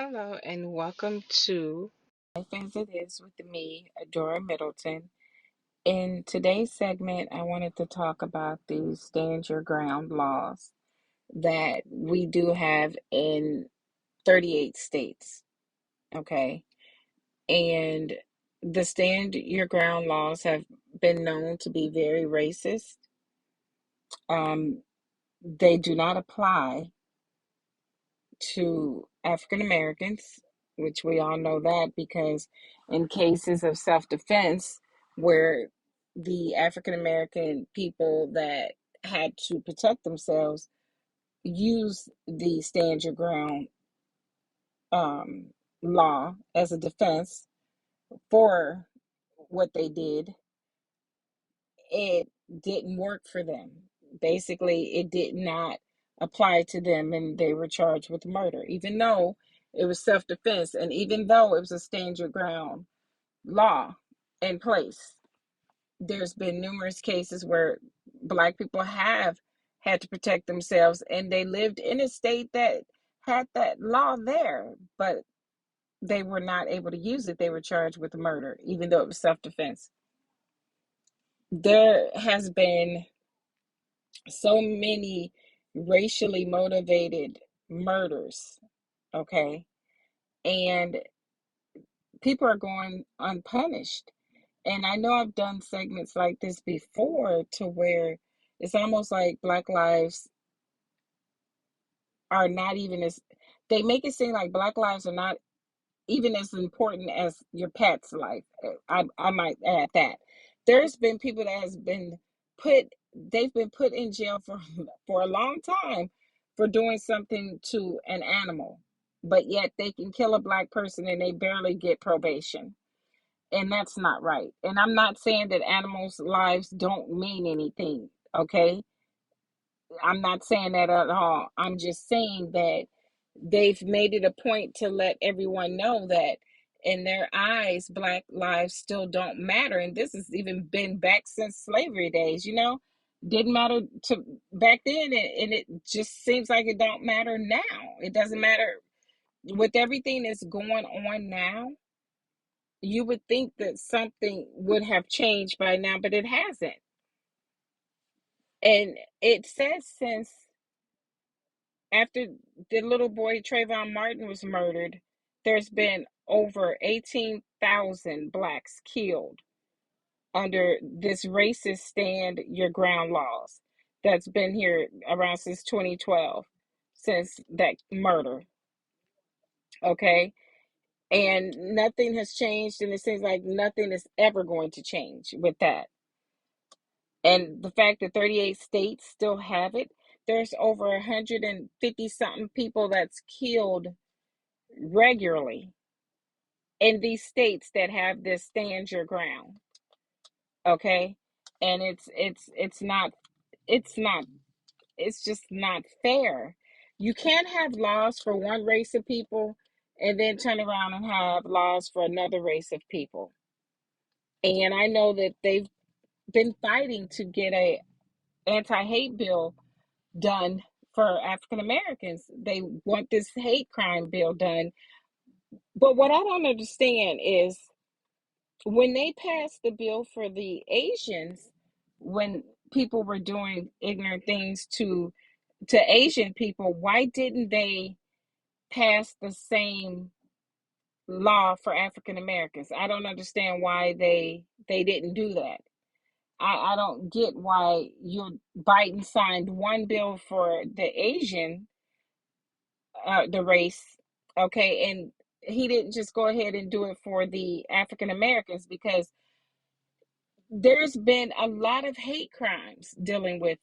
Hello and welcome to Life as It Is with me, Adora Middleton. In today's segment, I wanted to talk about the stand your ground laws that we do have in 38 states. Okay. And the stand your ground laws have been known to be very racist. Um, they do not apply to African Americans, which we all know that because in cases of self defense, where the African American people that had to protect themselves use the stand your ground um, law as a defense for what they did, it didn't work for them. Basically, it did not apply to them, and they were charged with murder, even though it was self defense, and even though it was a stand your ground law in place. There's been numerous cases where Black people have had to protect themselves, and they lived in a state that had that law there, but they were not able to use it. They were charged with murder, even though it was self defense. There has been so many racially motivated murders, okay? And people are going unpunished. And I know I've done segments like this before to where it's almost like Black lives are not even as, they make it seem like Black lives are not even as important as your pet's life. I might add that. There's been people that has been put they've been put in jail for a long time for doing something to an animal, but yet they can kill a Black person and they barely get probation. And that's not right. And I'm not saying that animals' lives don't mean anything, okay? I'm not saying that at all. I'm just saying that they've made it a point to let everyone know that in their eyes, Black lives still don't matter. And this has even been back since slavery days, didn't matter to back then. And it just seems like it don't matter now. It doesn't matter with everything that's going on now. You would think that something would have changed by now, but it hasn't. And it says since after the little boy Trayvon Martin was murdered, there's been over 18,000 Blacks killed under this racist stand your ground laws that's been here around since 2012, since that murder. Okay. And nothing has changed, and it seems like nothing is ever going to change with that. And the fact that 38 states still have it, there's over 150 something people that's killed regularly in these states that have this stand your ground. Okay. And it's not it's just not fair. You can't have laws for one race of people and then turn around and have laws for another race of people. And I know that they've been fighting to get a anti-hate bill done for African Americans. They want this hate crime bill done. But what I don't understand is when they passed the bill for the Asians, when people were doing ignorant things to Asian people, why didn't they pass the same law for African Americans? I don't understand why they didn't do that. I don't get why Biden signed one bill for the Asian, the race, okay, and he didn't just go ahead and do it for the African Americans, because there's been a lot of hate crimes dealing with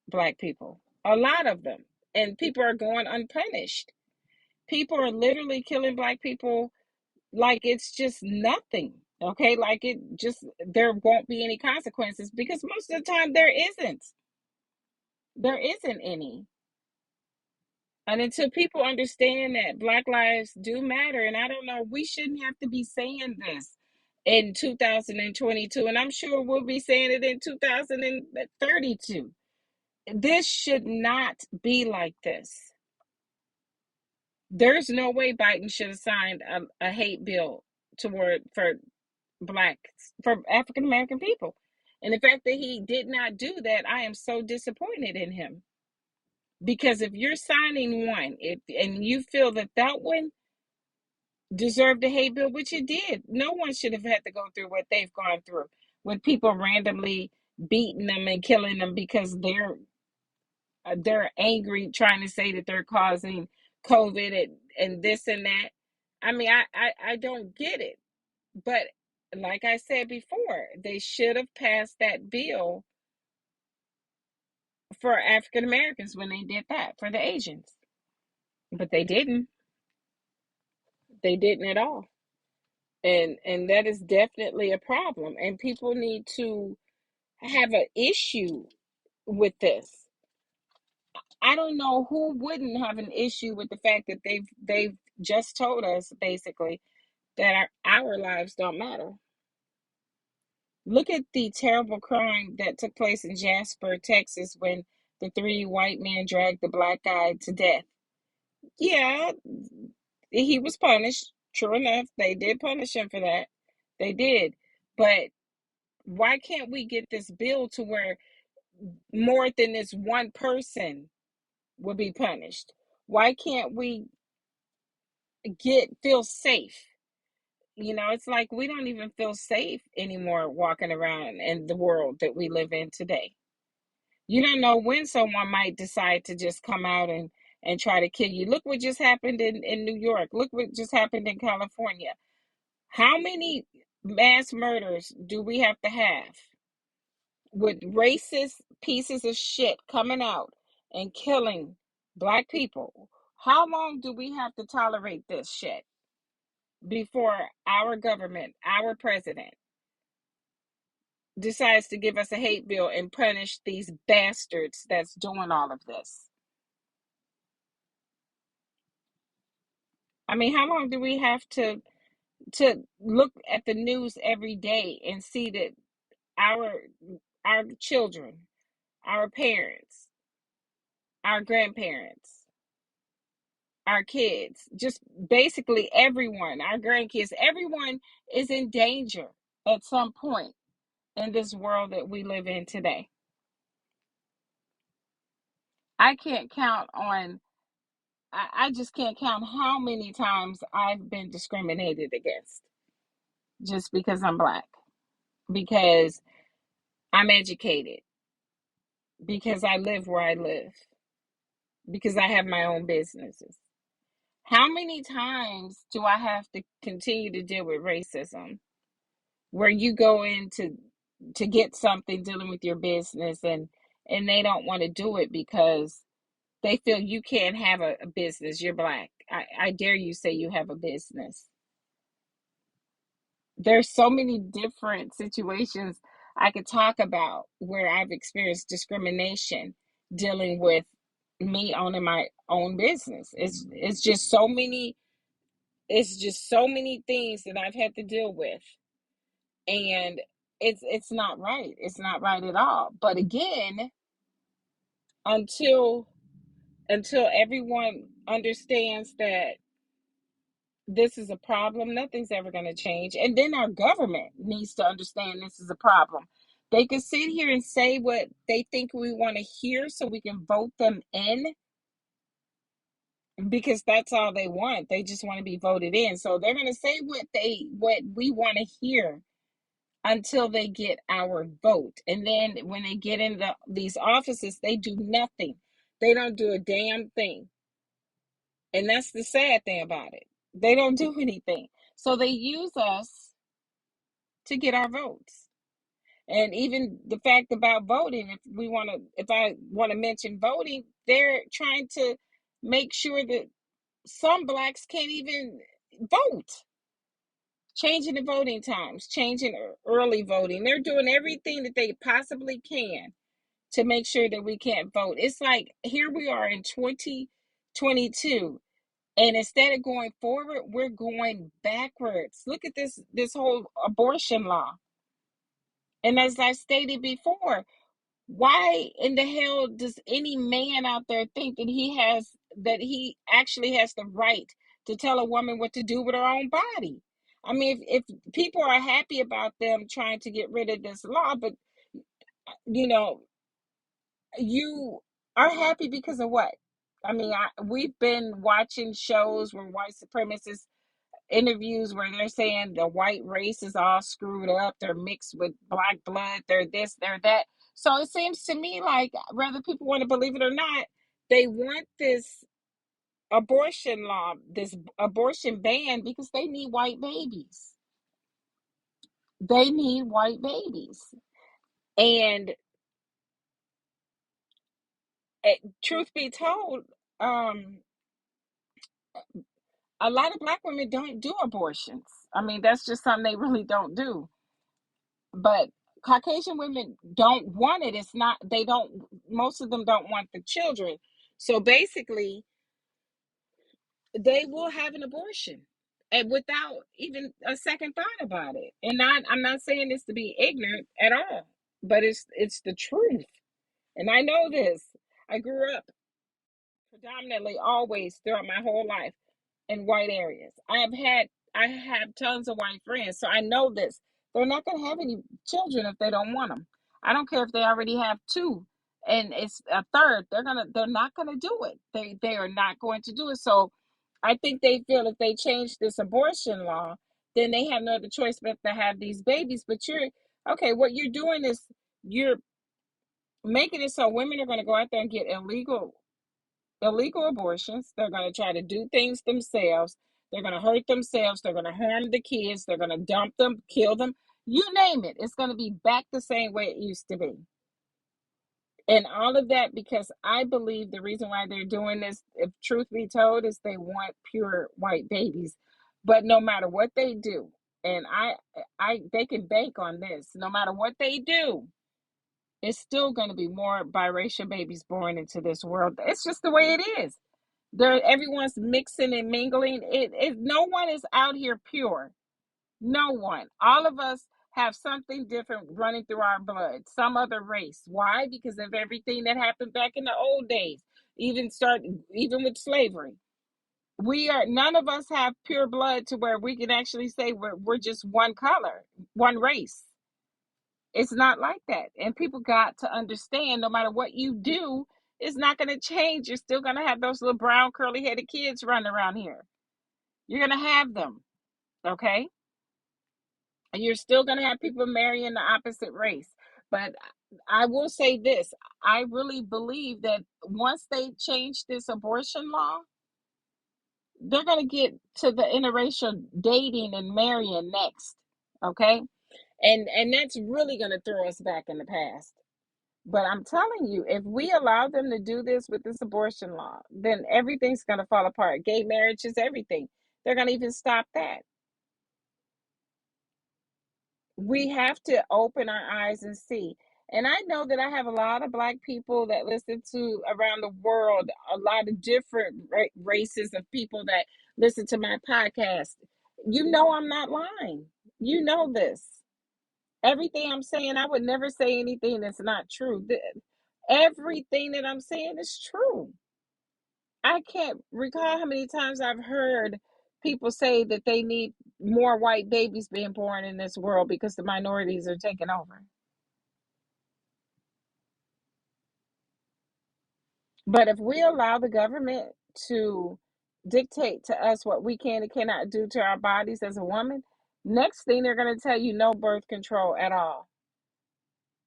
Black people, a lot of them, and people are going unpunished. People are literally killing Black people like it's just nothing, okay? Like it just, there won't be any consequences, because most of the time there isn't any. And until people understand that Black lives do matter, and I don't know, we shouldn't have to be saying this in 2022, and I'm sure we'll be saying it in 2032. This should not be like this. There's no way Biden should have signed a hate bill toward for African American people. And the fact that he did not do that, I am so disappointed in him. Because if you're signing one, and you feel that that one deserved a hate bill, which it did, no one should have had to go through what they've gone through, with people randomly beating them and killing them because they're angry, trying to say that they're causing COVID and this and that. I mean, I don't get it. But like I said before, they should have passed that bill for African Americans when they did that for the Asians. But they didn't. They didn't at all. And that is definitely a problem. And people need to have an issue with this. I don't know who wouldn't have an issue with the fact that they've just told us basically that our lives don't matter. Look at the terrible crime that took place in Jasper, Texas, when the three white men dragged the black guy to death. Yeah, he was punished. True enough, they did punish him for that. They did. But why can't we get this bill to where more than this one person will be punished? Why can't we feel safe? It's like we don't even feel safe anymore walking around in the world that we live in today. You don't know when someone might decide to just come out and try to kill you. Look what just happened in New York. Look what just happened in California. How many mass murders do we have to have with racist pieces of shit coming out and killing black people? How long do we have to tolerate this shit before our government, our president, decides to give us a hate bill and punish these bastards that's doing all of this? I mean, how long do we have to look at the news every day and see that our our children, our parents, our grandparents, our kids, just basically everyone, our grandkids, everyone is in danger at some point in this world that we live in today? I can't count on, I just can't count how many times I've been discriminated against just because I'm black, because I'm educated, because I live where I live, because I have my own businesses. How many times do I have to continue to deal with racism where you go in to get something dealing with your business, and they don't want to do it because they feel you can't have a business, you're black. I dare you say you have a business. There's so many different situations I could talk about where I've experienced discrimination dealing with me owning my own business. It's just so many things that I've had to deal with. And it's not right. It's not right at all. But again, until everyone understands that this is a problem, nothing's ever going to change. And then our government needs to understand this is a problem. They could sit here and say what they think we want to hear so we can vote them in, because that's all they want. They just want to be voted in. So they're going to say what we want to hear until they get our vote. And then when they get in these offices, they do nothing. They don't do a damn thing. And that's the sad thing about it. They don't do anything. So they use us to get our votes. And even the fact about voting, if I want to mention voting, they're trying to make sure that some blacks can't even vote. Changing the voting times, changing early voting. They're doing everything that they possibly can to make sure that we can't vote. It's like here we are in 2022, and instead of going forward, we're going backwards. Look at this whole abortion law. And as I stated before, why in the hell does any man out there think that he has that he actually has the right to tell a woman what to do with her own body. I mean, if people are happy about them trying to get rid of this law, but you know, you are happy because of what? I mean, we've been watching shows where white supremacists interviews where they're saying the white race is all screwed up, they're mixed with black blood, they're this, they're that. So it seems to me like whether people want to believe it or not, they want this abortion law, this abortion ban, because they need white babies. They need white babies. And truth be told, um, a lot of black women don't do abortions. I mean, that's just something they really don't do. But Caucasian women don't want it. It's not, they don't, most of them don't want the children. So basically, they will have an abortion and without even a second thought about it. And I'm not saying this to be ignorant at all, but it's the truth. And I know this. I grew up predominantly always throughout my whole life in white areas. I have tons of white friends, so I know this. They're not going to have any children if they don't want them. I don't care if they already have two and it's a third. They're not going to do it. They are not going to do it. So I think they feel if they change this abortion law, then they have no other choice but to have these babies. But you're okay. What you're doing is you're making it so women are going to go out there and get illegal abortions. They're going to try to do things themselves. They're going to hurt themselves. They're going to harm the kids. They're going to dump them, kill them. You name it. It's going to be back the same way it used to be. And all of that because I believe the reason why they're doing this, if truth be told, is they want pure white babies. But no matter what they do, and they can bank on this, no matter what they do, it's still going to be more biracial babies born into this world. It's just the way it is. Everyone's mixing and mingling. No one is out here pure. No one. All of us have something different running through our blood, some other race. Why? Because of everything that happened back in the old days, even with slavery. None of us have pure blood to where we can actually say we're just one color, one race. It's not like that. And people got to understand no matter what you do, it's not going to change. You're still going to have those little brown curly headed kids running around here. You're going to have them. Okay. And you're still going to have people marrying the opposite race. But I will say this, I really believe that once they change this abortion law, they're going to get to the interracial dating and marrying next. Okay. And that's really going to throw us back in the past. But I'm telling you, if we allow them to do this with this abortion law, then everything's going to fall apart. Gay marriage is everything. They're going to even stop that. We have to open our eyes and see. And I know that I have a lot of black people that listen to around the world, a lot of different races of people that listen to my podcast. You know, I'm not lying. You know this. Everything I'm saying, I would never say anything that's not true. Everything that I'm saying is true. I can't recall how many times I've heard people say that they need more white babies being born in this world because the minorities are taking over. But if we allow the government to dictate to us what we can and cannot do to our bodies as a woman, next thing they're going to tell you no birth control at all.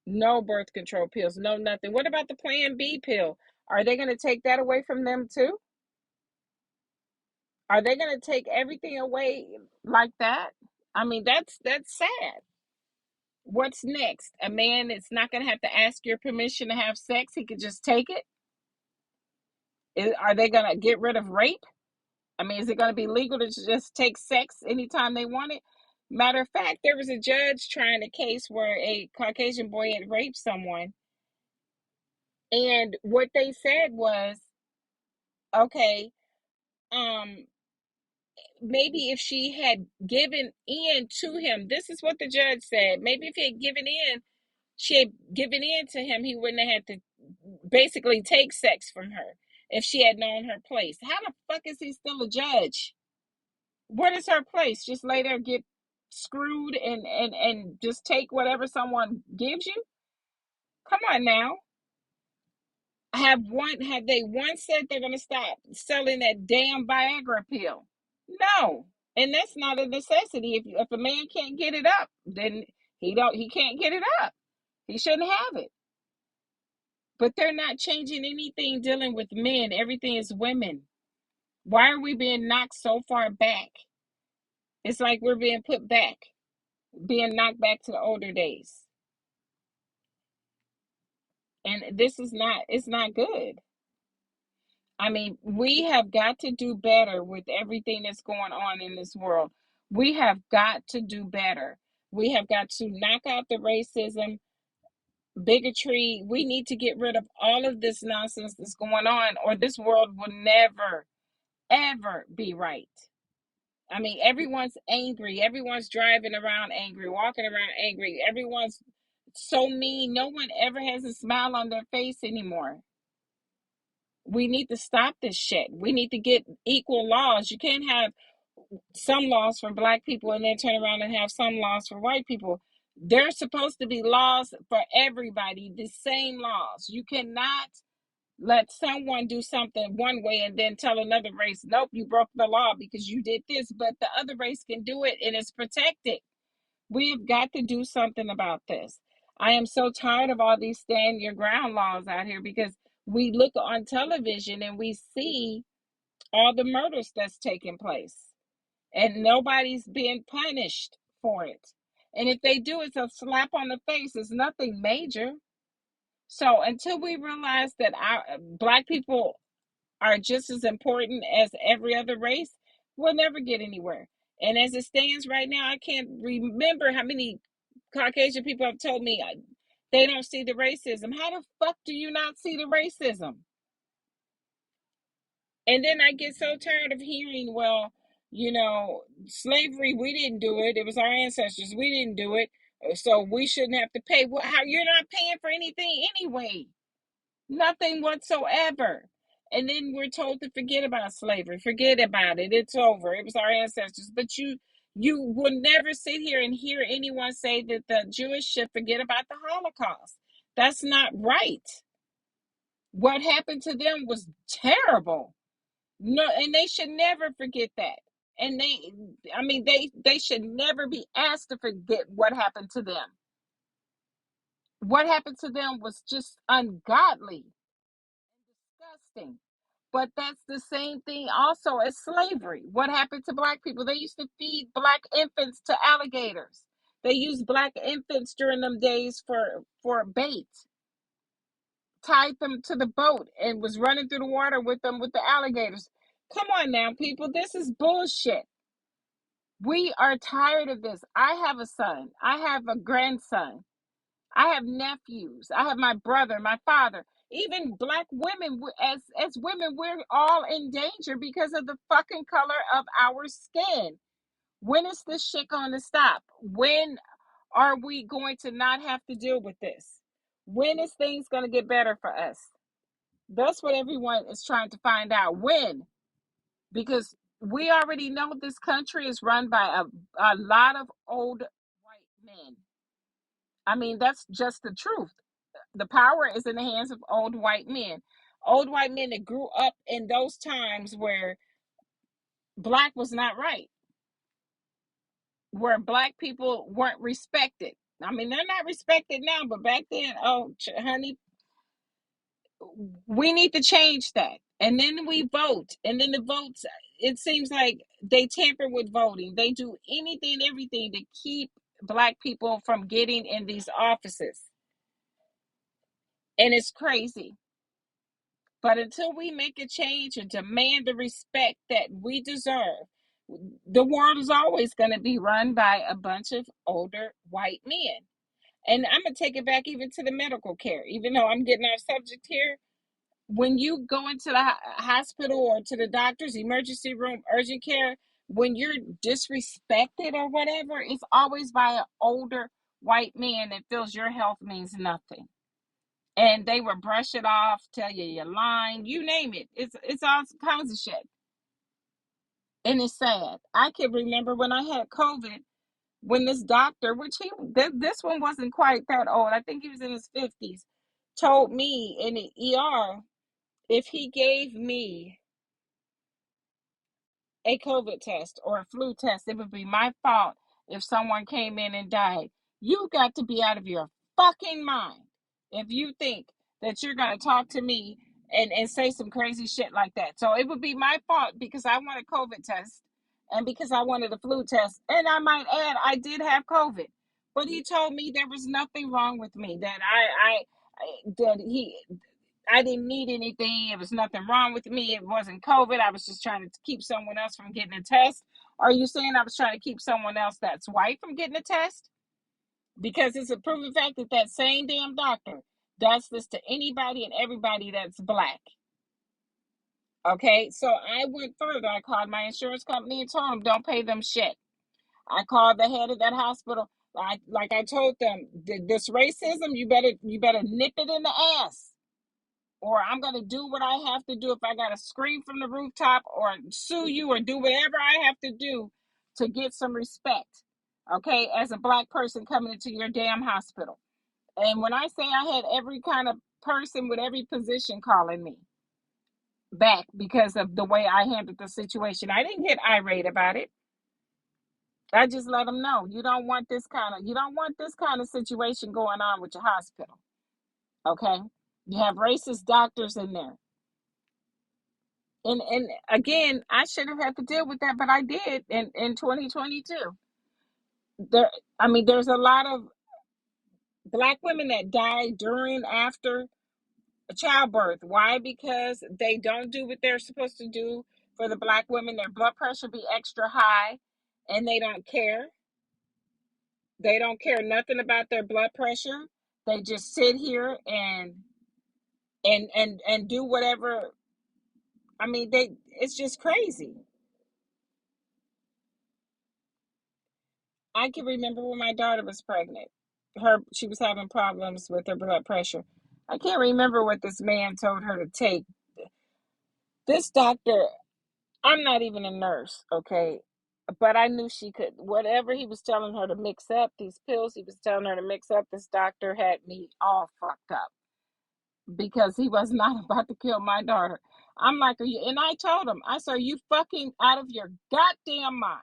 No birth control pills, no nothing. What about the Plan B pill? Are they going to take that away from them too? Are they going to take everything away like that? I mean, that's sad. What's next? A man is not going to have to ask your permission to have sex. He could just take it. Are they going to get rid of rape? I mean, is it going to be legal to just take sex anytime they want it? Matter of fact, there was a judge trying a case where a Caucasian boy had raped someone. And what they said was, okay, um, maybe if she had given in to him, this is what the judge said. Maybe if he had given in, she had given in to him, he wouldn't have had to basically take sex from her. if she had known her place. How the fuck is he still a judge? What is her place? Just lay there, get screwed, and just take whatever someone gives you? Come on now. Have they once said they're gonna stop selling that damn Viagra pill? No. And that's not a necessity. If a man can't get it up, then he can't get it up. He shouldn't have it. But they're not changing anything dealing with men. Everything is women. Why are we being knocked so far back? It's like we're being put back, being knocked back to the older days. And this is not, it's not good. I mean, we have got to do better with everything that's going on in this world. We have got to do better. We have got to knock out the racism, bigotry. We need to get rid of all of this nonsense that's going on, or this world will never, ever be right. I mean, everyone's angry. Everyone's driving around angry, walking around angry. Everyone's so mean. No one ever has a smile on their face anymore. We need to stop this shit. We need to get equal laws. You can't have some laws for black people and then turn around and have some laws for white people. There's supposed to be laws for everybody, the same laws. You cannot let someone do something one way and then tell another race, nope, you broke the law because you did this, but the other race can do it and it's protected. We have got to do something about this. I am so tired of all these stand your ground laws out here, because we look on television and we see all the murders that's taking place and nobody's being punished for it. And if they do, it's a slap on the face. It's nothing major. So until we realize that our black people are just as important as every other race, we'll never get anywhere. And as it stands right now, I can't remember how many Caucasian people have told me they don't see the racism. How the fuck do you not see the racism? And then I get so tired of hearing, well, slavery, we didn't do it. It was our ancestors. We didn't do it. So we shouldn't have to pay. Well, how, you're not paying for anything anyway. Nothing whatsoever. And then we're told to forget about slavery. Forget about it. It's over. It was our ancestors. But you will never sit here and hear anyone say that the Jewish should forget about the Holocaust. That's not right. What happened to them was terrible. No, and they should never forget that. And they should never be asked to forget what happened to them. What happened to them was just ungodly, disgusting. But that's the same thing also as slavery. What happened to black people? They used to feed black infants to alligators. They used black infants during them days for bait. Tied them to the boat and was running through the water with them with the alligators. Come on now, people. This is bullshit. We are tired of this. I have a son. I have a grandson. I have nephews. I have my brother, my father. Even black women, as women, we're all in danger because of the fucking color of our skin. When is this shit going to stop? When are we going to not have to deal with this? When is things going to get better for us? That's what everyone is trying to find out. When? Because we already know this country is run by a lot of old white men. I mean, that's just the truth. The power is in the hands of old white men. Old white men that grew up in those times where black was not right, where black people weren't respected. I mean, they're not respected now, but back then, oh, honey, we need to change that. And then we vote. And then the votes, it seems like they tamper with voting. They do anything, everything to keep black people from getting in these offices. And it's crazy. But until we make a change and demand the respect that we deserve, the world is always going to be run by a bunch of older white men. And I'm going to take it back even to the medical care. Even though I'm getting off subject here, when you go into the hospital or to the doctor's emergency room, urgent care, when you're disrespected or whatever, it's always by an older white man that feels your health means nothing. And they would brush it off, tell you you're lying, you name it. It's all kinds of shit. And it's sad. I can remember when I had COVID, when this doctor, which this one wasn't quite that old, I think he was in his 50s, told me in the ER, if he gave me a COVID test or a flu test, it would be my fault if someone came in and died. You got to be out of your fucking mind if you think that you're going to talk to me and say some crazy shit like that. So it would be my fault because I want a COVID test and because I wanted a flu test. And I might add, I did have COVID. But he told me there was nothing wrong with me, that I didn't need anything. It was nothing wrong with me. It wasn't COVID. I was just trying to keep someone else from getting a test. Are you saying I was trying to keep someone else that's white from getting a test? Because it's a proven fact that that same damn doctor does this to anybody and everybody that's black. Okay, so I went further. I called my insurance company and told them don't pay them shit. I called the head of that hospital. Like I told them, this racism, you better nip it in the ass, or I'm going to do what I have to do. If I got to scream from the rooftop or sue you or do whatever I have to do to get some respect, okay, as a black person coming into your damn hospital. And when I say I had every kind of person with every position calling me back because of the way I handled the situation, I didn't get irate about it. I just let them know you don't want this kind of situation going on with your hospital. Okay, you have racist doctors in there. And again, I should have had to deal with that, but I did in 2022. There, I mean, there's a lot of black women that die during after childbirth. Why? Because they don't do what they're supposed to do for the black women. Their blood pressure be extra high, and they don't care. They don't care nothing about their blood pressure. They just sit here and do whatever. I mean, it's just crazy. I can remember when my daughter was pregnant. She was having problems with her blood pressure. I can't remember what this man told her to take. This doctor, I'm not even a nurse, okay? But I knew she could, whatever he was telling her to mix up, these pills he was telling her to mix up, this doctor had me all fucked up because he was not about to kill my daughter. I'm like, and I told him, I said, are you fucking out of your goddamn mind?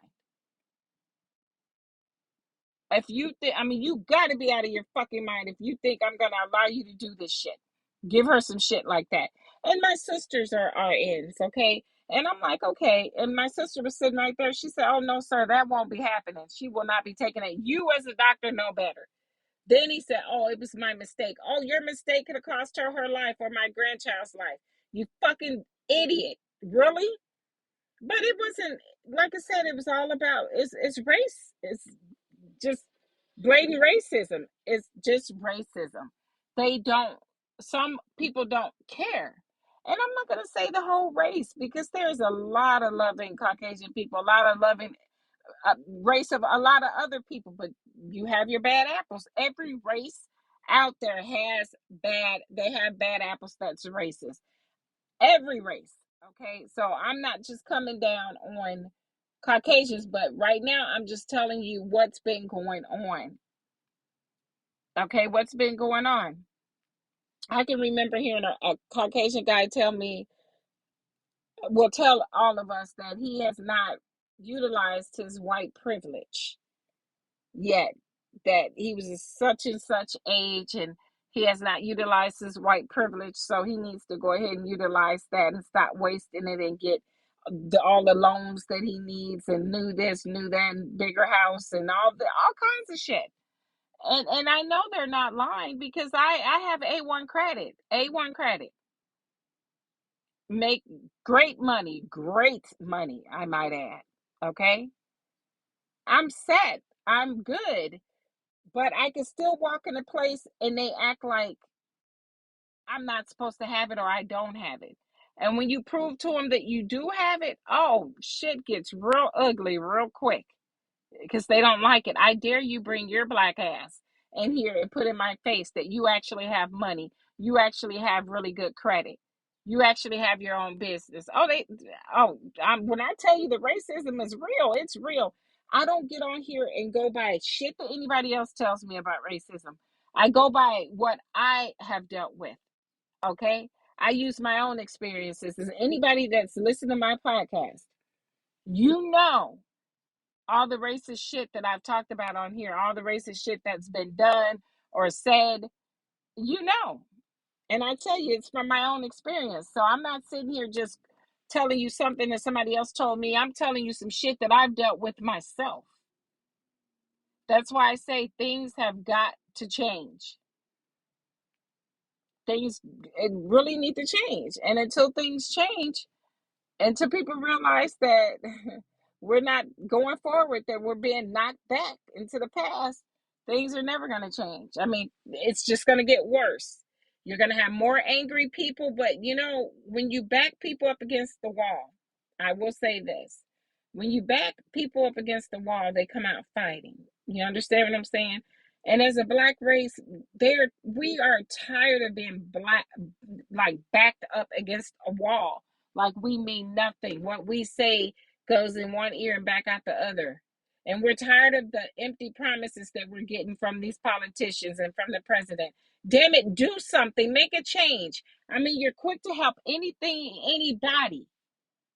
If you think, I mean, you got to be out of your fucking mind if you think I'm going to allow you to do this shit. Give her some shit like that. And my sisters are RNs, okay? And I'm like, okay. And my sister was sitting right there. She said, oh, no, sir, that won't be happening. She will not be taking it. You, as a doctor, know better. Then he said, oh, it was my mistake. Oh, your mistake could have cost her life or my grandchild's life. You fucking idiot. Really? But it wasn't, like I said, it was all about, it's race. It's just blatant racism. It's just racism. They don't, some people don't care. And I'm not going to say the whole race because there's a lot of loving Caucasian people, a lot of loving race of a lot of other people, but you have your bad apples. Every race out there they have bad apples that's racist. Every race. Okay. So I'm not just coming down on Caucasians, but right now I'm just telling you what's been going on. Okay, what's been going on? I can remember hearing a Caucasian guy tell all of us that he has not utilized his white privilege yet, that he was such and such age and he has not utilized his white privilege, so he needs to go ahead and utilize that and stop wasting it and get all the loans that he needs and new this, new that, and bigger house and all kinds of shit. And I know they're not lying because I have A1 credit, make great money, I might add. Okay, I'm set, I'm good, but I can still walk in a place and they act like I'm not supposed to have it or I don't have it. And when you prove to them that you do have it, oh, shit gets real ugly real quick because they don't like it. I dare you bring your black ass in here and put in my face that you actually have money. you actually have really good credit. You actually have your own business. When I tell you the racism is real, it's real. I don't get on here and go by shit that anybody else tells me about racism. I go by what I have dealt with. Okay. I use my own experiences. As anybody that's listened to my podcast, you know, all the racist shit that I've talked about on here, all the racist shit that's been done or said, you know. And I tell you, it's from my own experience. So I'm not sitting here just telling you something that somebody else told me. I'm telling you some shit that I've dealt with myself. That's why I say things have got to change. Things it really need to change. And until things change, until people realize that we're not going forward, that we're being knocked back into the past, things are never going to change. I mean, it's just going to get worse. You're going to have more angry people, but you know, when you back people up against the wall, I will say this. When you back people up against the wall, they come out fighting. You understand what I'm saying? And as a black race, we are tired of being black, like backed up against a wall, like we mean nothing. What we say goes in one ear and back out the other. And we're tired of the empty promises that we're getting from these politicians and from the president. Damn it, do something, make a change. I mean, you're quick to help anything, anybody,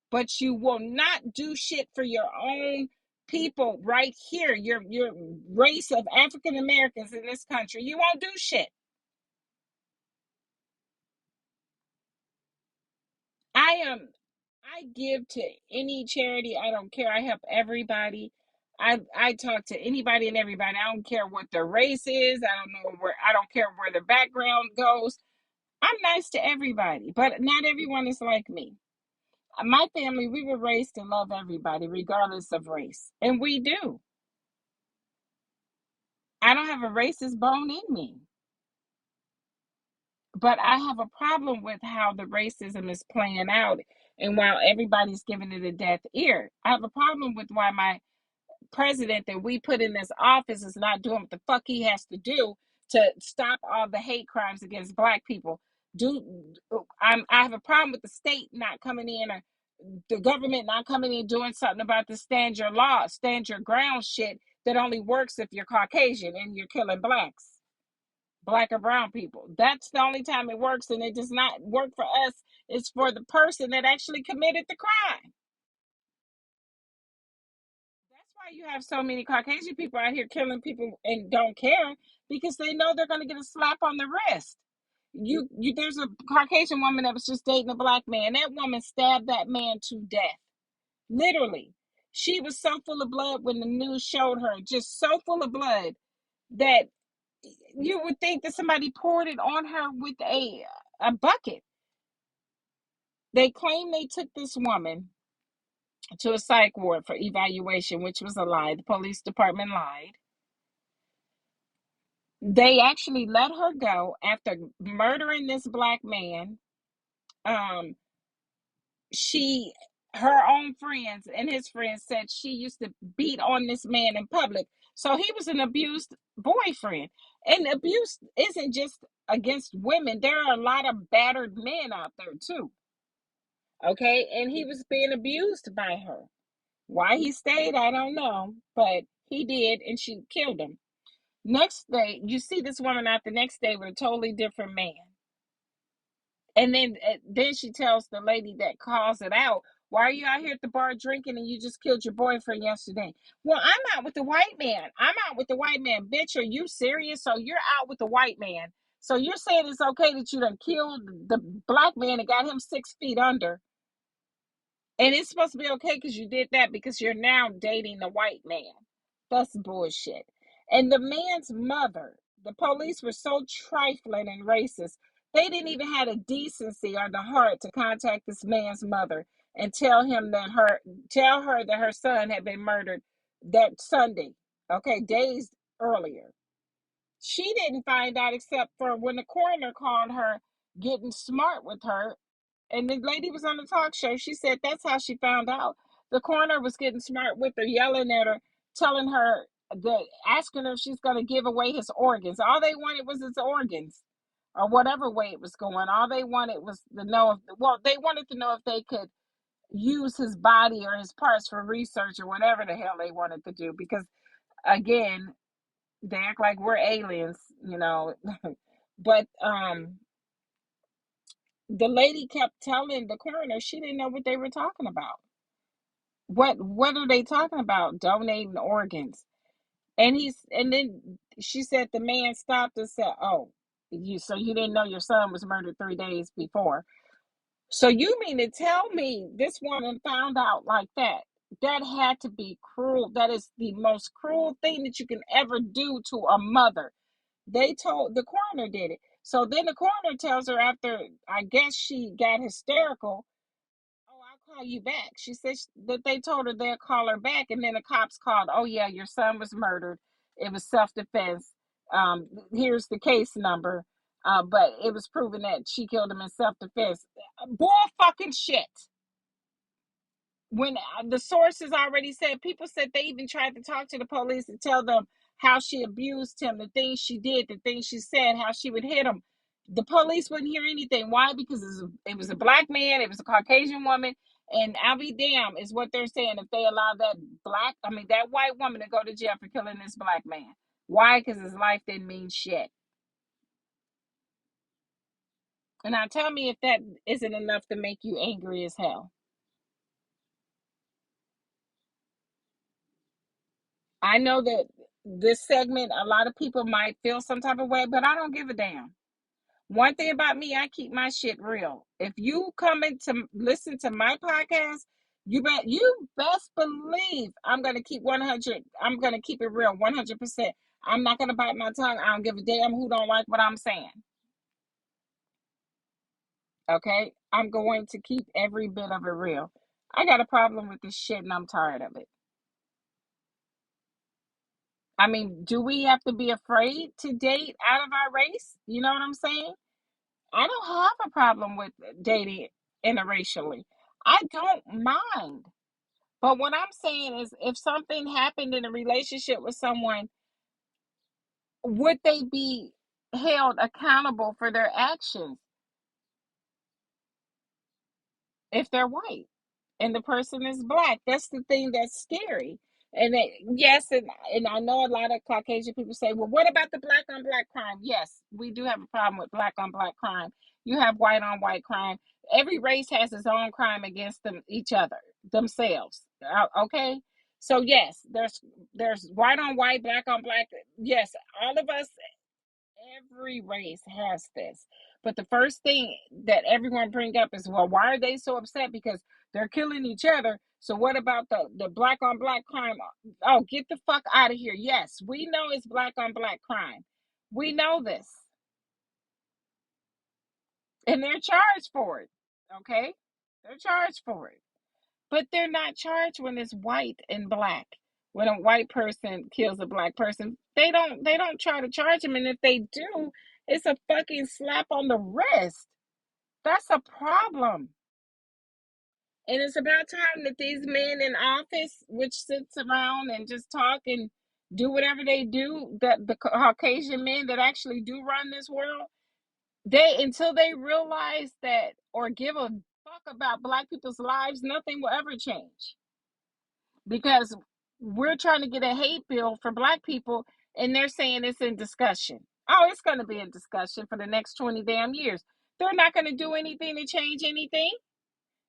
but you will not do shit for your own people right here, your race of African Americans in this country. You won't do shit. I give to any charity. I don't care. I help everybody. I talk to anybody and everybody. I don't care what their race is. I don't care where their background goes. I'm nice to everybody, but not everyone is like me. My family, we were raised to love everybody regardless of race, and we do. I don't have a racist bone in me, but I have a problem with how the racism is playing out, and while everybody's giving it a deaf ear, I have a problem with why my president that we put in this office is not doing what the fuck he has to do to stop all the hate crimes against black people. I have a problem with the state not coming in, or the government not coming in doing something about the stand your ground shit that only works if you're Caucasian and you're killing black or brown people. That's the only time it works, and it does not work for us. It's for the person that actually committed the crime. That's why you have so many Caucasian people out here killing people and don't care, because they know they're going to get a slap on the wrist. There's a Caucasian woman that was just dating a black man. That woman stabbed that man to death. Literally. She was so full of blood when the news showed her, just so full of blood that you would think that somebody poured it on her with a bucket. They claim they took this woman to a psych ward for evaluation, which was a lie. The police department lied. They actually let her go after murdering this black man. Um, she, her own friends and his friends said she used to beat on this man in public. So he was an abused boyfriend. And abuse isn't just against women. There are a lot of battered men out there too. Okay, and he was being abused by her. Why he stayed, I don't know, but he did, and she killed him. Next day, you see this woman out the next day with a totally different man. And then she tells the lady that calls it out, why are you out here at the bar drinking and you just killed your boyfriend yesterday? Well, I'm out with the white man. I'm out with the white man. Bitch, are you serious? So you're out with the white man. So you're saying it's okay that you done killed the black man and got him 6 feet under. And it's supposed to be okay because you did that because you're now dating the white man. That's bullshit. And the man's mother, the police were so trifling and racist. They didn't even have the decency or the heart to contact this man's mother and tell her that her son had been murdered that Sunday, okay, days earlier. She didn't find out except for when the coroner called her, getting smart with her, and the lady was on the talk show. She said that's how she found out. The coroner was getting smart with her, yelling at her, telling her asking her if she's going to give away his organs. All they wanted was his organs. or whatever way it was going. All they wanted was to know if, well, they wanted to know if they could use his body or his parts for research or whatever the hell they wanted to do. Because again, they act like we're aliens, you know. But the lady kept telling the coroner she didn't know what they were talking about. What are they talking about? Donating organs. And then she said the man stopped and said, "Oh, you didn't know your son was murdered 3 days before? So you mean to tell me this woman found out like that? That had to be cruel. That is the most cruel thing that you can ever do to a mother." They told the coroner did it. So then the coroner tells her after, I guess she got hysterical, "Oh, I'll call you back." She said that they told her they'll call her back, and then the cops called. "Oh yeah, your son was murdered. It was self-defense. Here's the case number." But it was proven that she killed him in self-defense. Bull fucking shit. When the sources already said, people said they even tried to talk to the police and tell them how she abused him, the things she did, the things she said, how she would hit him. The police wouldn't hear anything. Why? Because it was a black man, it was a Caucasian woman, and I'll be damned is what they're saying if they allow that white woman to go to jail for killing this black man. Why? Because his life didn't mean shit. And now tell me if that isn't enough to make you angry as hell. I know that this segment, a lot of people might feel some type of way, but I don't give a damn. One thing about me, I keep my shit real. If you come in to listen to my podcast, you best believe I'm gonna keep 100. I'm gonna keep it real, 100%. I'm not gonna bite my tongue. I don't give a damn who don't like what I'm saying. Okay, I'm going to keep every bit of it real. I got a problem with this shit, and I'm tired of it. I mean, do we have to be afraid to date out of our race? You know what I'm saying? I don't have a problem with dating interracially. I don't mind. But what I'm saying is, if something happened in a relationship with someone, would they be held accountable for their actions if they're white and the person is black? That's the thing that's scary. And yes, and I know a lot of Caucasian people say, "Well, what about the black on black crime?" Yes, we do have a problem with black on black crime. You have white on white crime. Every race has its own crime against each other, themselves. Okay, so yes, there's white on white, black on black. Yes, all of us, every race has this. But the first thing that everyone bring up is, well, why are they so upset? Because they're killing each other. So what about the black on black crime? Oh, get the fuck out of here. Yes, we know it's black on black crime. We know this. And they're charged for it. Okay? They're charged for it. But they're not charged when it's white and black. When a white person kills a black person, they don't try to charge them, and if they do, it's a fucking slap on the wrist. That's a problem. And it's about time that these men in office, which sits around and just talk and do whatever they do, that the Caucasian men that actually do run this world, they until they realize that or give a fuck about black people's lives, nothing will ever change. Because we're trying to get a hate bill for black people, and they're saying it's in discussion. Oh, it's going to be in discussion for the next 20 damn years. They're not going to do anything to change anything.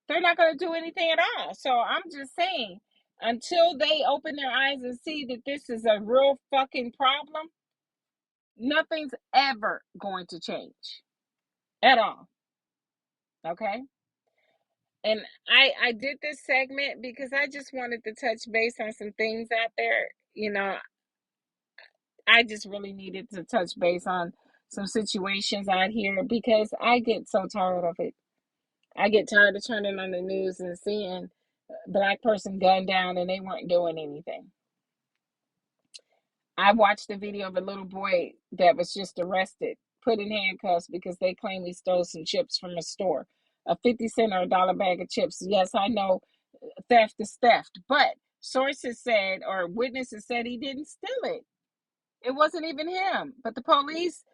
They're not going to do anything at all. So I'm just saying, until they open their eyes and see that this is a real fucking problem, nothing's ever going to change at all. Okay? And I did this segment because I just wanted to touch base on some things out there. I just really needed to touch base on some situations out here because I get so tired of it. I get tired of turning on the news and seeing a black person gunned down and they weren't doing anything. I watched a video of a little boy that was just arrested, put in handcuffs because they claim he stole some chips from a store. A 50 cent or $1 bag of chips. Yes, I know theft is theft, but sources said or witnesses said he didn't steal it. It wasn't even him. But the police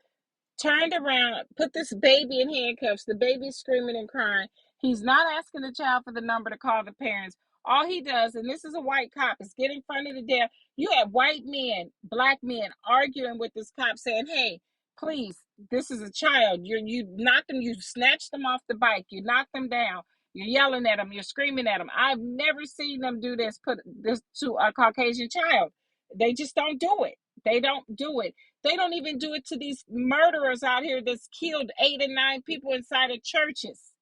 turned around, put this baby in handcuffs. The baby's screaming and crying. He's not asking the child for the number to call the parents. All he does, and this is a white cop, is get in front of the damn. You have white men, black men arguing with this cop saying, hey, please, this is a child. You knocked them, you snatched them off the bike, you knocked them down, you're yelling at them, you're screaming at them. I've never seen them do this, put this to a Caucasian child. They just don't do it. They don't do it. They don't even do it to these murderers out here that's killed 8 and 9 people inside of churches,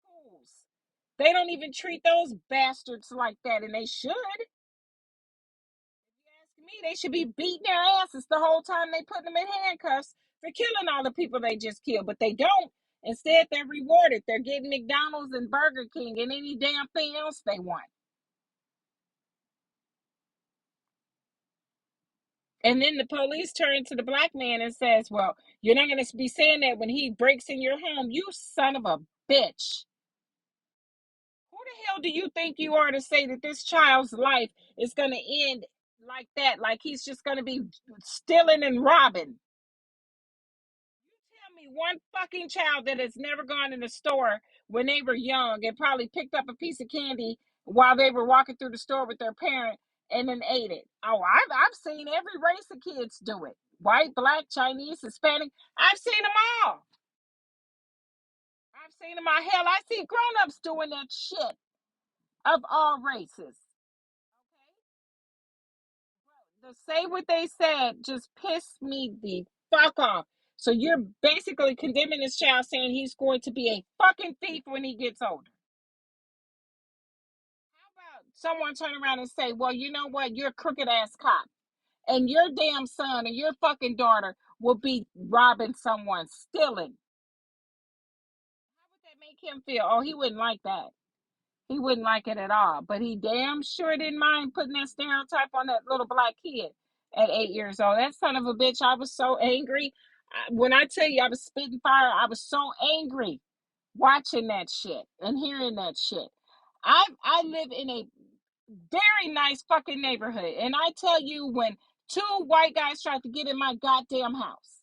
schools. They don't even treat those bastards like that, and they should. If you ask me, they should be beating their asses the whole time they put them in handcuffs for killing all the people they just killed, but they don't. Instead, they're rewarded. They're getting McDonald's and Burger King and any damn thing else they want. And then the police turn to the black man and says, well, you're not going to be saying that when he breaks in your home. You son of a bitch. Who the hell do you think you are to say that this child's life is going to end like that? Like he's just going to be stealing and robbing? You tell me one fucking child that has never gone in the store when they were young and probably picked up a piece of candy while they were walking through the store with their parent and then ate it. Oh, I've seen every race of kids do it. White, black, Chinese, Hispanic. I've seen them all. I've seen them all. Hell, I see grown-ups doing that shit of all races. To say what they said just pissed me the fuck off. So you're basically condemning this child, saying he's going to be a fucking thief when he gets older. How about someone turn around and say, well, you know what? You're a crooked ass cop. And your damn son or your fucking daughter will be robbing someone, stealing. How would that make him feel? Oh, he wouldn't like that. He wouldn't like it at all. But he damn sure didn't mind putting that stereotype on that little black kid at 8 years old. That son of a bitch, I was so angry. When I tell you I was spitting fire, I was so angry watching that shit and hearing that shit. I live in a very nice fucking neighborhood. And I tell you, when two white guys tried to get in my goddamn house.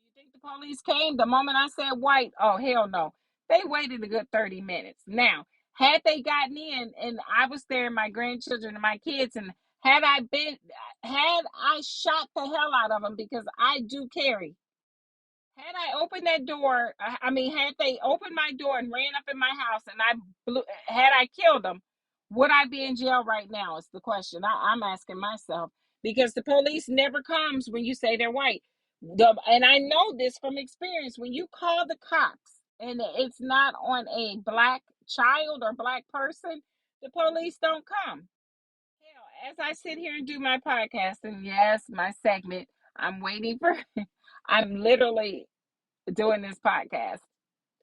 Do you think the police came the moment I said white? Oh, hell no. They waited a good 30 minutes. Now, had they gotten in and I was there, my grandchildren and my kids, and had I shot the hell out of them because I do carry. Had I opened that door, I mean, had they opened my door and ran up in my house and had I killed them, would I be in jail right now? Is the question I'm asking myself, because the police never comes when you say they're white. And I know this from experience. When you call the cops and it's not on a black child or black person, the police don't come. Hell, as I sit here and do my podcast, and yes, my segment, I'm waiting for, I'm literally doing this podcast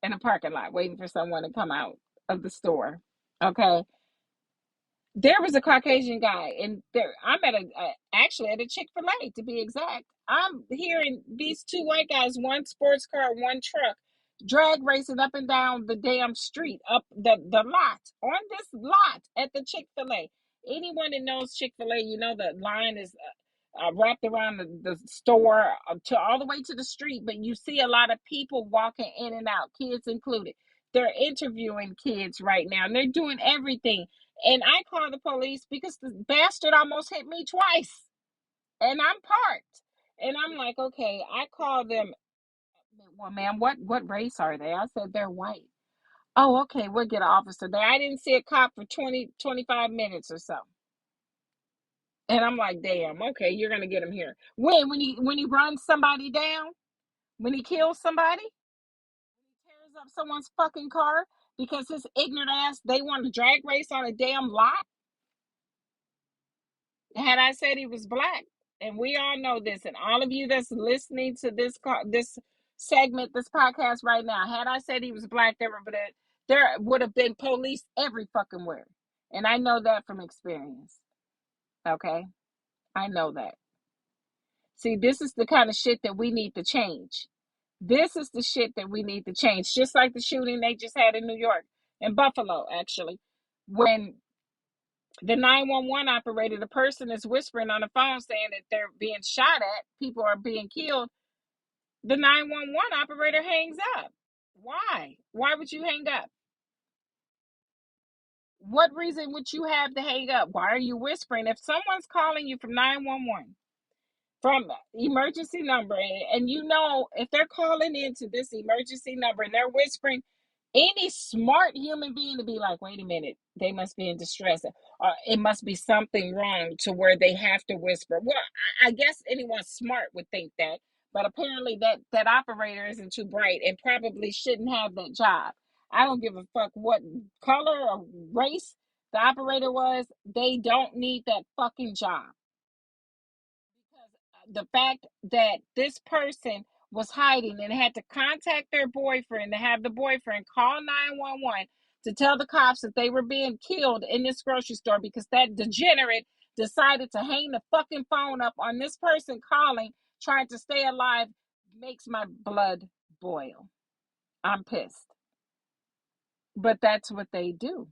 in a parking lot, waiting for someone to come out of the store. Okay. There was a Caucasian guy, and there I'm at actually at a Chick-fil-A to be exact. I'm hearing these two white guys, one sports car, one truck, drag racing up and down the damn street, up the lot, on this lot at the Chick-fil-A. Anyone that knows Chick-fil-A, you know the line is wrapped around the store to all the way to the street, but you see a lot of people walking in and out, kids included. They're interviewing kids right now, and they're doing everything. And I called the police because the bastard almost hit me twice. And I'm parked. And I'm like, okay, I called them. Well, ma'am, what race are they? I said, they're white. Oh, okay, we'll get an officer there. I didn't see a cop for 20, 25 minutes or so. And I'm like, damn, okay, you're gonna get him here. When he runs somebody down, when he kills somebody, tears up someone's fucking car because his ignorant ass, they want to drag race on a damn lot. Had I said he was black, and we all know this, and all of you that's listening to this segment, this podcast right now, had I said he was black, there would have been police every fucking where, and I know that from experience. Okay, I know that. See, this is the kind of shit that we need to change. This is the shit that we need to change. Just like the shooting they just had in New York, in Buffalo, actually, when The 911 operator, the person is whispering on the phone saying that they're being shot at, people are being killed. The 911 operator hangs up. Why? Why would you hang up? What reason would you have to hang up? Why are you whispering? If someone's calling you from 911, from emergency number, and you know if they're calling into this emergency number and they're whispering, any smart human being to be like, wait a minute, they must be in distress, or it must be something wrong to where they have to whisper. Well, I guess anyone smart would think that, but apparently that operator isn't too bright and probably shouldn't have that job. I don't give a fuck what color or race the operator was. They don't need that fucking job. The fact that this person was hiding and had to contact their boyfriend to have the boyfriend call 911 to tell the cops that they were being killed in this grocery store because that degenerate decided to hang the fucking phone up on this person calling, trying to stay alive, makes my blood boil. I'm pissed. But that's what they do.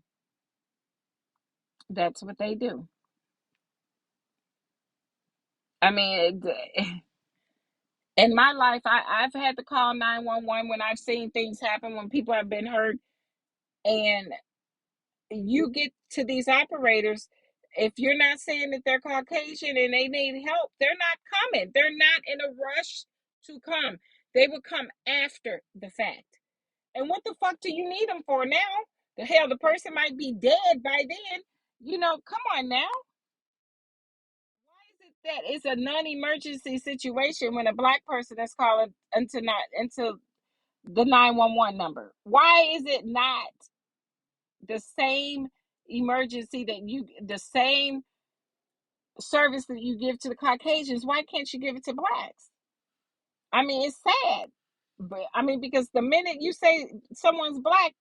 That's what they do. I mean, in my life, I've had to call 911 when I've seen things happen, when people have been hurt. And you get to these operators, if you're not saying that they're Caucasian and they need help, they're not coming. They're not in a rush to come. They will come after the fact. And what the fuck do you need them for now? The hell, the person might be dead by then. Come on now. Why is it that it's a non-emergency situation when a black person is calling into the 911 number? Why is it not the same the same service that you give to the Caucasians? Why can't you give it to blacks? I mean, it's sad, but I mean, because the minute you say someone's black,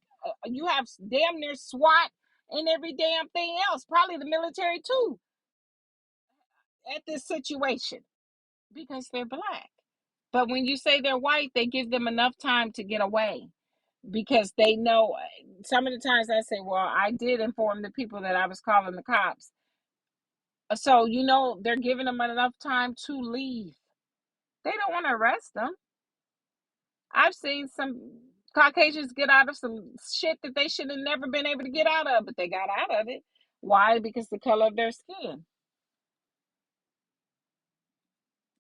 you have damn near SWAT and every damn thing else, probably the military too, at this situation because they're black. But when you say they're white, they give them enough time to get away because they know. Some of the times I say, well, I did inform the people that I was calling the cops. So, they're giving them enough time to leave. They don't want to arrest them. I've seen some Caucasians get out of some shit that they should have never been able to get out of, but they got out of it. Why? Because the color of their skin.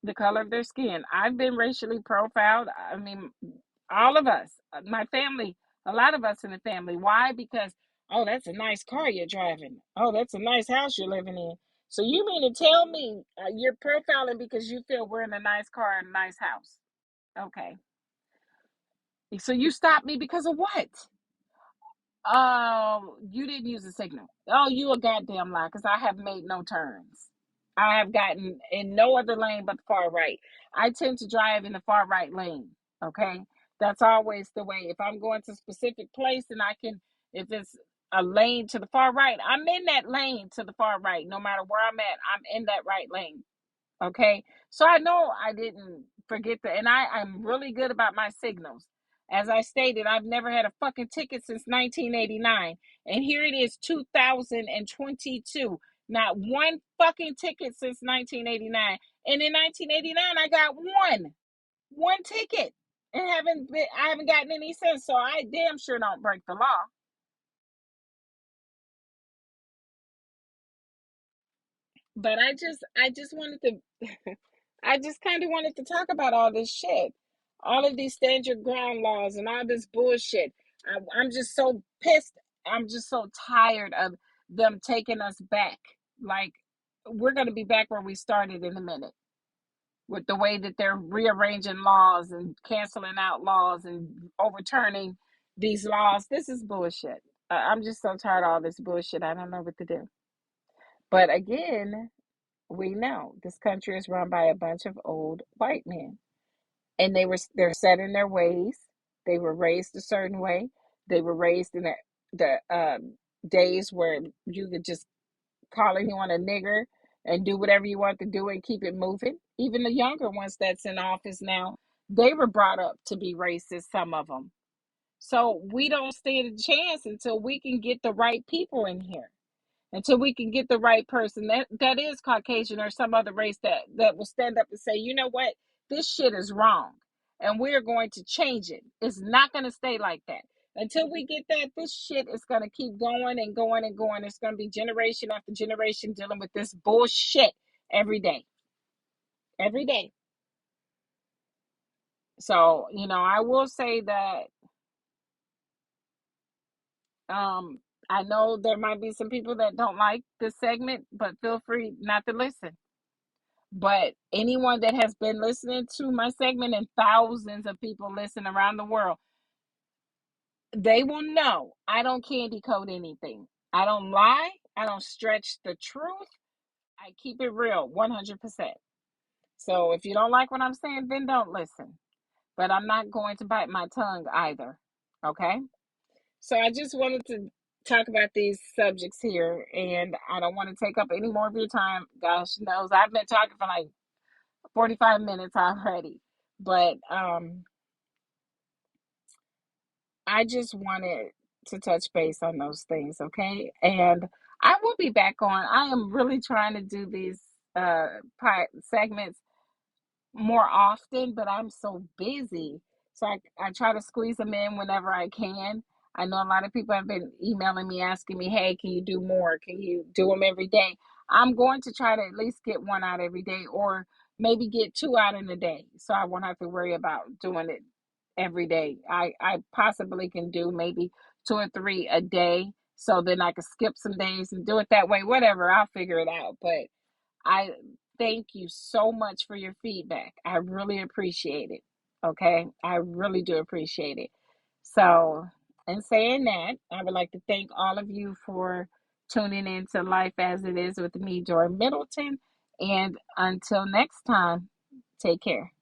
The color of their skin. I've been racially profiled. I mean, all of us, my family, a lot of us in the family. Why? Because, oh, that's a nice car you're driving. Oh, that's a nice house you're living in. So you mean to tell me you're profiling because you feel we're in a nice car and a nice house? Okay. So you stopped me because of what? Oh, you didn't use a signal. Oh, you a goddamn lie because I have made no turns. I have gotten in no other lane but the far right. I tend to drive in the far right lane. Okay. That's always the way. If I'm going to a specific place and if it's a lane to the far right, I'm in that lane to the far right. No matter where I'm at, I'm in that right lane. Okay. So I know I didn't forget and I'm really good about my signals. As I stated, I've never had a fucking ticket since 1989. And here it is, 2022. Not one fucking ticket since 1989. And in 1989, I got one ticket. And I haven't gotten any since. So I damn sure don't break the law. But I just wanted to I just kind of wanted to talk about all this shit, all of these stand your ground laws and all this bullshit. I'm just so pissed. I'm just so tired of them taking us back. Like we're gonna be back where we started in a minute with the way that they're rearranging laws and canceling out laws and overturning these laws. This is bullshit. I'm just so tired of all this bullshit. I don't know what to do. But again, we know this country is run by a bunch of old white men, and they're set in their ways. They were raised a certain way. They were raised in the days where you could just call anyone a nigger and do whatever you want to do and keep it moving. Even the younger ones that's in office now, they were brought up to be racist, some of them. So we don't stand a chance until we can get the right people in here. until we can get the right person that is Caucasian or some other race that will stand up and say, you know what, this shit is wrong, and we're going to change it. It's not going to stay like that. Until we get that, this shit is going to keep going and going and going. It's going to be generation after generation dealing with this bullshit every day, every day. So, I will say that I know there might be some people that don't like this segment, but feel free not to listen. But anyone that has been listening to my segment, and thousands of people listen around the world, they will know I don't candy coat anything. I don't lie. I don't stretch the truth. I keep it real 100%. So if you don't like what I'm saying, then don't listen. But I'm not going to bite my tongue either. Okay? So I just wanted to talk about these subjects here, and I don't want to take up any more of your time. Gosh knows I've been talking for like 45 minutes already. But I just wanted to touch base on those things, okay? And I will be back on. I am really trying to do these segments more often, but I'm so busy. So I try to squeeze them in whenever I can. I know a lot of people have been emailing me asking me, hey, can you do more? Can you do them every day? I'm going to try to at least get one out every day, or maybe get two out in a day, so I won't have to worry about doing it every day. I possibly can do maybe two or three a day. So then I can skip some days and do it that way. Whatever, I'll figure it out. But I thank you so much for your feedback. I really appreciate it. Okay. I really do appreciate it. So, in saying that, I would like to thank all of you for tuning in to Life as It Is with me, Joy Middleton. And until next time, take care.